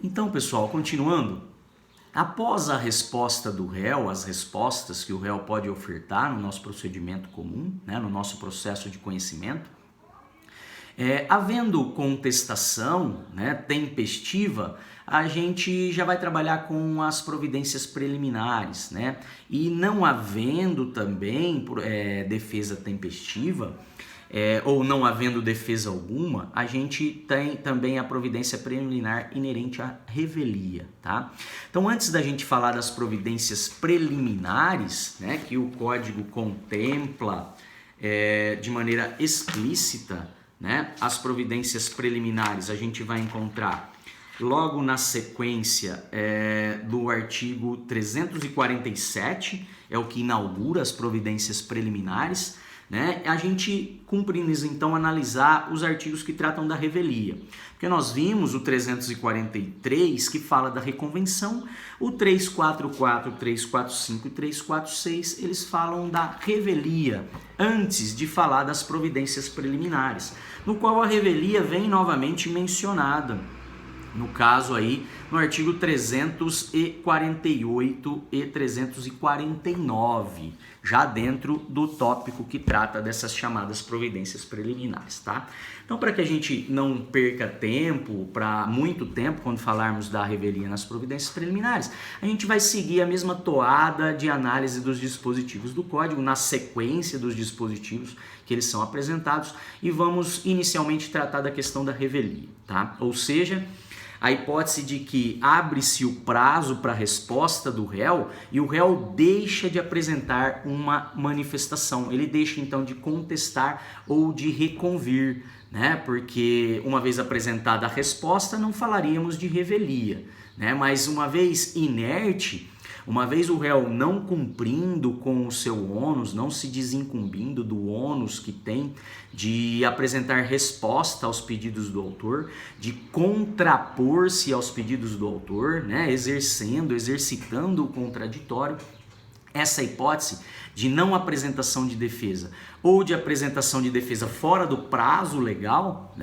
Então, pessoal, continuando, após a resposta do réu, as respostas que o réu pode ofertar no nosso procedimento comum, no nosso processo de conhecimento, havendo contestação, tempestiva, a gente já vai trabalhar com as providências preliminares, e não havendo também defesa tempestiva, ou não havendo defesa alguma, a gente tem também a providência preliminar inerente à revelia, tá? Então, antes da gente falar das providências preliminares, que o Código contempla de maneira explícita, as providências preliminares a gente vai encontrar logo na sequência do artigo 347, é o que inaugura as providências preliminares, a gente cumprimos então analisar os artigos que tratam da revelia. Porque nós vimos o 343 que fala da reconvenção, o 344, 345 e 346 eles falam da revelia, antes de falar das providências preliminares, no qual a revelia vem novamente mencionada. No caso aí, no artigo 348 e 349, já dentro do tópico que trata dessas chamadas providências preliminares, tá? Então, para que a gente não perca tempo, para muito tempo, quando falarmos da revelia nas providências preliminares, a gente vai seguir a mesma toada de análise dos dispositivos do Código, na sequência dos dispositivos que eles são apresentados, e vamos inicialmente tratar da questão da revelia, tá? Ou seja, a hipótese de que abre-se o prazo para a resposta do réu e o réu deixa de apresentar uma manifestação, ele deixa então de contestar ou de reconvir, porque uma vez apresentada a resposta não falaríamos de revelia, mas uma vez inerte, uma vez o réu não cumprindo com o seu ônus, não se desincumbindo do ônus que tem de apresentar resposta aos pedidos do autor, de contrapor-se aos pedidos do autor, exercitando o contraditório, essa hipótese de não apresentação de defesa ou de apresentação de defesa fora do prazo legal,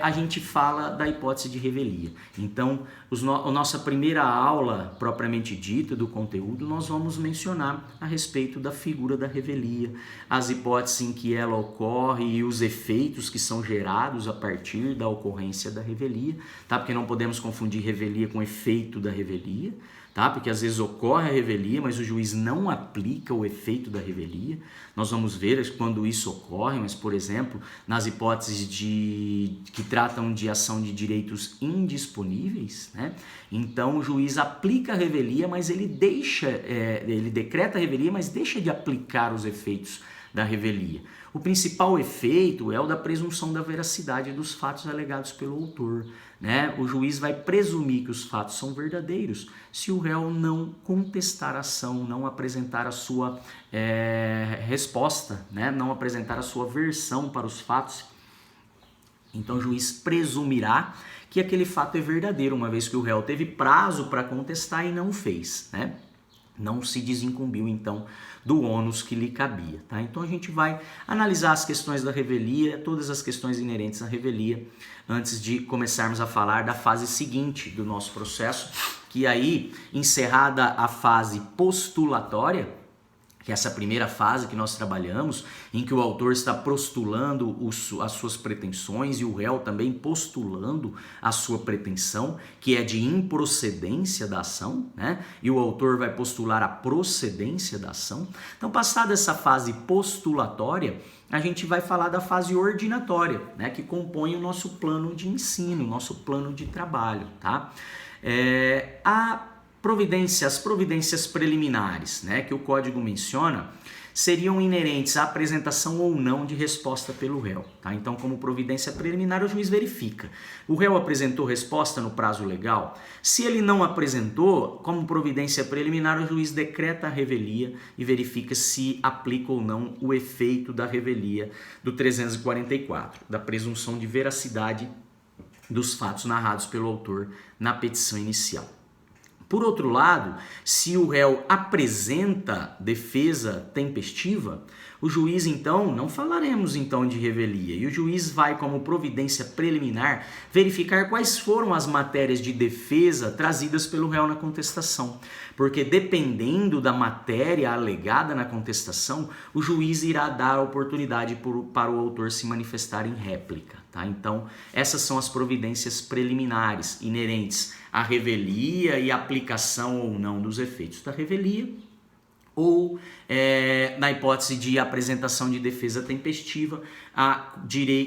a gente fala da hipótese de revelia. Então, a nossa primeira aula, propriamente dita, do conteúdo, nós vamos mencionar a respeito da figura da revelia, as hipóteses em que ela ocorre e os efeitos que são gerados a partir da ocorrência da revelia, tá? Porque não podemos confundir revelia com efeito da revelia, tá? Porque às vezes ocorre a revelia, mas o juiz não aplica o efeito da revelia. Nós vamos ver quando isso ocorre, mas, por exemplo, nas hipóteses que tratam de ação de direitos indisponíveis, então o juiz aplica a revelia, mas ele decreta a revelia, mas deixa de aplicar os efeitos da revelia. O principal efeito é o da presunção da veracidade dos fatos alegados pelo autor. O juiz vai presumir que os fatos são verdadeiros se o réu não contestar a ação, não apresentar a sua resposta, não apresentar a sua versão para os fatos. Então o juiz presumirá que aquele fato é verdadeiro, uma vez que o réu teve prazo para contestar e não fez, não se desincumbiu, então, do ônus que lhe cabia, tá? Então a gente vai analisar as questões da revelia, todas as questões inerentes à revelia, antes de começarmos a falar da fase seguinte do nosso processo, que aí, encerrada a fase postulatória, que é essa primeira fase que nós trabalhamos, em que o autor está postulando as suas pretensões e o réu também postulando a sua pretensão, que é de improcedência da ação, e o autor vai postular a procedência da ação. Então, passada essa fase postulatória, a gente vai falar da fase ordinatória, que compõe o nosso plano de ensino, o nosso plano de trabalho, tá? As providências preliminares, que o Código menciona, seriam inerentes à apresentação ou não de resposta pelo réu, tá? Então, como providência preliminar, o juiz verifica. O réu apresentou resposta no prazo legal? Se ele não apresentou, como providência preliminar, o juiz decreta a revelia e verifica se aplica ou não o efeito da revelia do 344, da presunção de veracidade dos fatos narrados pelo autor na petição inicial. Por outro lado, se o réu apresenta defesa tempestiva, o juiz então, não falaremos então de revelia, e o juiz vai como providência preliminar verificar quais foram as matérias de defesa trazidas pelo réu na contestação, porque dependendo da matéria alegada na contestação, o juiz irá dar a oportunidade para o autor se manifestar em réplica, tá? Então, essas são as providências preliminares inerentes à revelia e aplicação ou não dos efeitos da revelia, ou na hipótese de apresentação de defesa tempestiva, a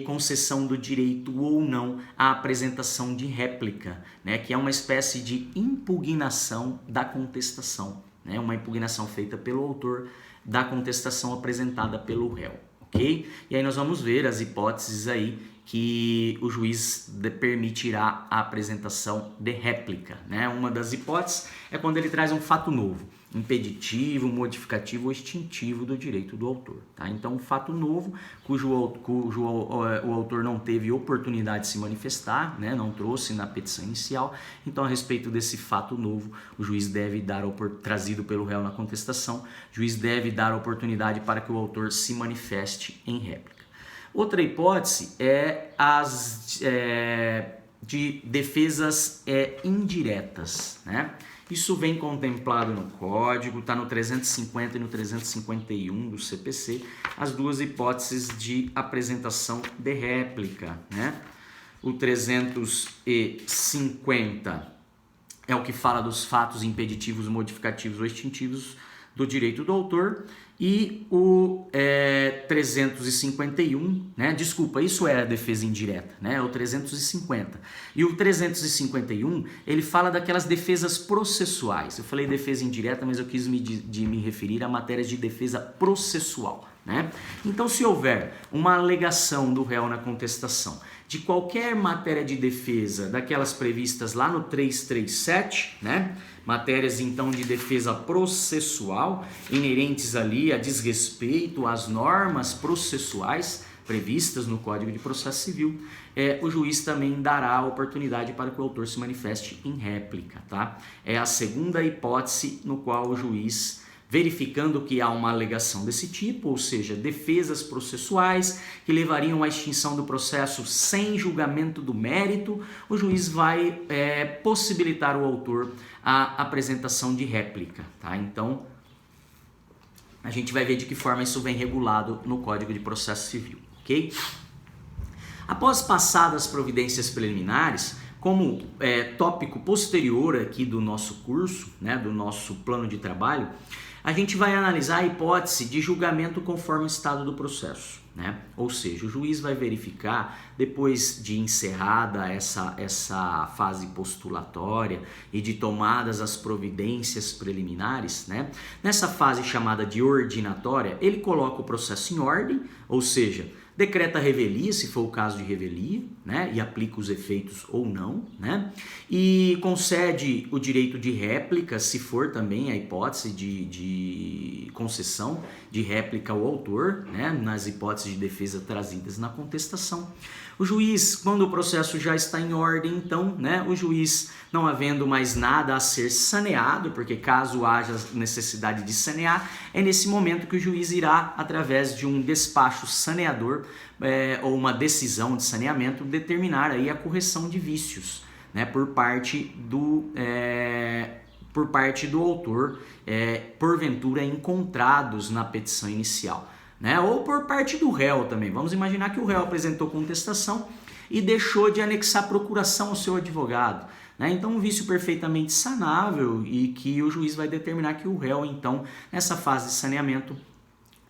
concessão do direito ou não à apresentação de réplica, né, que é uma espécie de impugnação da contestação, né, uma impugnação feita pelo autor da contestação apresentada pelo réu, ok? E aí nós vamos ver as hipóteses aí que o juiz permitirá a apresentação de réplica, né? Uma das hipóteses é quando ele traz um fato novo, impeditivo, modificativo ou extintivo do direito do autor, tá? Então, um fato novo cujo o autor não teve oportunidade de se manifestar, né? Não trouxe na petição inicial. Então, a respeito desse fato novo, o juiz deve dar, trazido pelo réu na contestação, o juiz deve dar oportunidade para que o autor se manifeste em réplica. Outra hipótese é as de defesas indiretas, né? Isso vem contemplado no Código, está no 350 e no 351 do CPC, as duas hipóteses de apresentação de réplica, né? O 350 é o que fala dos fatos impeditivos, modificativos ou extintivos do direito do autor, e o 351, né? Desculpa, isso é a defesa indireta, né? O 350. E o 351, ele fala daquelas defesas processuais. Eu falei defesa indireta, mas eu quis me referir a matérias de defesa processual, né? Então, se houver uma alegação do réu na contestação de qualquer matéria de defesa daquelas previstas lá no 337, né? Matérias então de defesa processual, inerentes ali a desrespeito às normas processuais previstas no Código de Processo Civil, o juiz também dará a oportunidade para que o autor se manifeste em réplica, tá? É a segunda hipótese no qual o juiz, verificando que há uma alegação desse tipo, ou seja, defesas processuais que levariam à extinção do processo sem julgamento do mérito, o juiz vai possibilitar ao autor a apresentação de réplica, tá? Então, a gente vai ver de que forma isso vem regulado no Código de Processo Civil, ok? Após passadas as providências preliminares, como tópico posterior aqui do nosso curso, né, do nosso plano de trabalho, a gente vai analisar a hipótese de julgamento conforme o estado do processo, né? Ou seja, o juiz vai verificar, depois de encerrada essa fase postulatória e de tomadas as providências preliminares, né? Nessa fase chamada de ordinatória, ele coloca o processo em ordem, ou seja, decreta a revelia, se for o caso de revelia, né? E aplica os efeitos ou não, né? E concede o direito de réplica, se for também a hipótese de concessão de réplica ao autor, né? Nas hipóteses de defesa trazidas na contestação. O juiz, quando o processo já está em ordem, então, né? O juiz, não havendo mais nada a ser saneado, porque caso haja necessidade de sanear, é nesse momento que o juiz irá, através de um despacho saneador ou uma decisão de saneamento, determinar aí a correção de vícios, né, por parte do autor, porventura encontrados na petição inicial, né, ou por parte do réu também. Vamos imaginar que o réu apresentou contestação e deixou de anexar procuração ao seu advogado, né? Então, um vício perfeitamente sanável e que o juiz vai determinar que o réu, então, nessa fase de saneamento,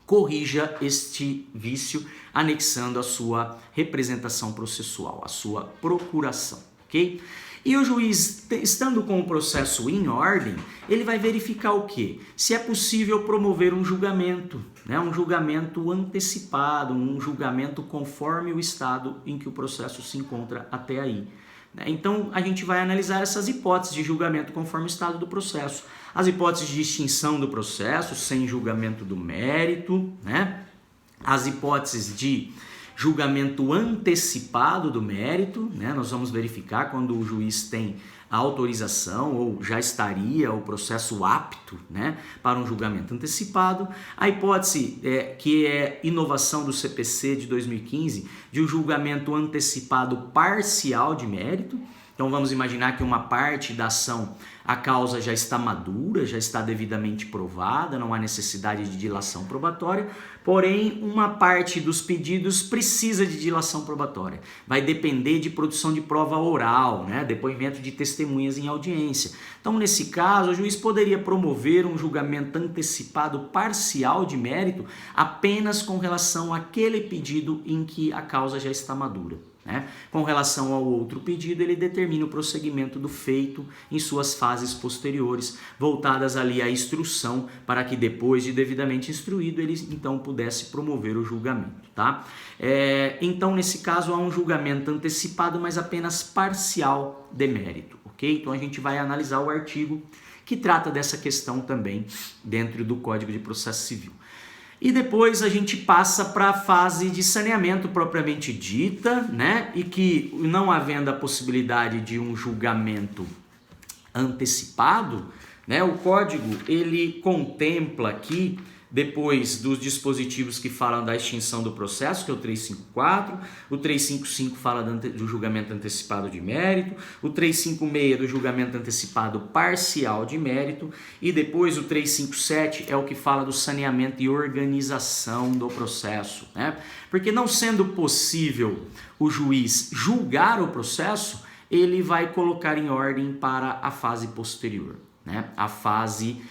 corrija este vício anexando a sua representação processual, a sua procuração, ok? E o juiz, estando com o processo em ordem, ele vai verificar o quê? Se é possível promover um julgamento, né? Um julgamento antecipado, um julgamento conforme o estado em que o processo se encontra até aí. Então, a gente vai analisar essas hipóteses de julgamento conforme o estado do processo. As hipóteses de extinção do processo sem julgamento do mérito, né? As hipóteses de julgamento antecipado do mérito, né? Nós vamos verificar quando o juiz tem a autorização ou já estaria o processo apto, né, para um julgamento antecipado. A hipótese que é inovação do CPC de 2015 de um julgamento antecipado parcial de mérito. Então vamos imaginar que uma parte da ação, a causa já está madura, já está devidamente provada, não há necessidade de dilação probatória, porém uma parte dos pedidos precisa de dilação probatória. Vai depender de produção de prova oral, né? Depoimento de testemunhas em audiência. Então nesse caso o juiz poderia promover um julgamento antecipado parcial de mérito apenas com relação àquele pedido em que a causa já está madura. Né? Com relação ao outro pedido, ele determina o prosseguimento do feito em suas fases posteriores, voltadas ali à instrução, para que depois de devidamente instruído, ele então pudesse promover o julgamento. Tá? Então, nesse caso, há um julgamento antecipado, mas apenas parcial de mérito. Okay? Então, a gente vai analisar o artigo que trata dessa questão também dentro do Código de Processo Civil. E depois a gente passa para a fase de saneamento propriamente dita, né? E que, não havendo a possibilidade de um julgamento antecipado, né? O código ele contempla aqui, depois dos dispositivos que falam da extinção do processo, que é o 354, o 355 fala do julgamento antecipado de mérito, o 356 do julgamento antecipado parcial de mérito, e depois o 357 é o que fala do saneamento e organização do processo, né? Porque não sendo possível o juiz julgar o processo, ele vai colocar em ordem para a fase posterior, né? A fase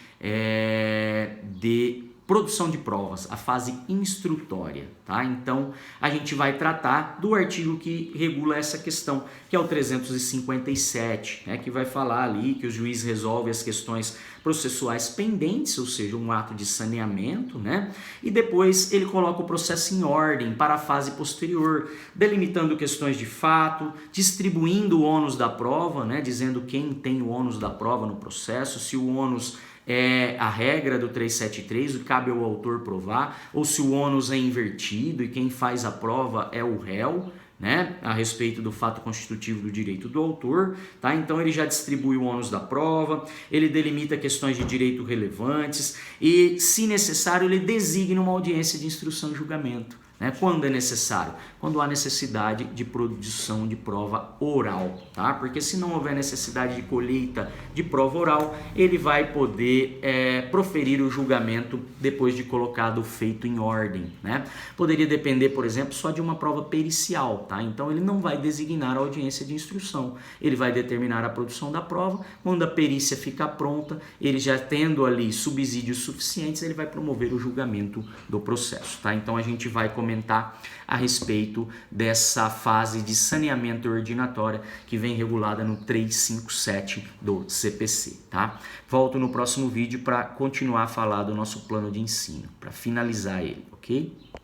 de produção de provas, a fase instrutória, tá? Então, a gente vai tratar do artigo que regula essa questão, que é o 357, né? Que vai falar ali que o juiz resolve as questões processuais pendentes, ou seja, um ato de saneamento, né? E depois ele coloca o processo em ordem para a fase posterior, delimitando questões de fato, distribuindo o ônus da prova, né? Dizendo quem tem o ônus da prova no processo, se o ônus é a regra do 373, cabe ao autor provar, ou se o ônus é invertido e quem faz a prova é o réu, né, a respeito do fato constitutivo do direito do autor, tá? Então ele já distribui o ônus da prova, ele delimita questões de direito relevantes e, se necessário, ele designa uma audiência de instrução e julgamento. Né? Quando é necessário? Quando há necessidade de produção de prova oral, tá? Porque se não houver necessidade de colheita de prova oral, ele vai poder proferir o julgamento depois de colocado o feito em ordem, né? Poderia depender, por exemplo, só de uma prova pericial, tá? Então ele não vai designar a audiência de instrução, ele vai determinar a produção da prova. Quando a perícia ficar pronta, ele já tendo ali subsídios suficientes, ele vai promover o julgamento do processo, tá? Então a gente vai comentar a respeito dessa fase de saneamento ordinatória que vem regulada no 357 do CPC, tá? Volto no próximo vídeo para continuar a falar do nosso plano de ensino, para finalizar ele, ok?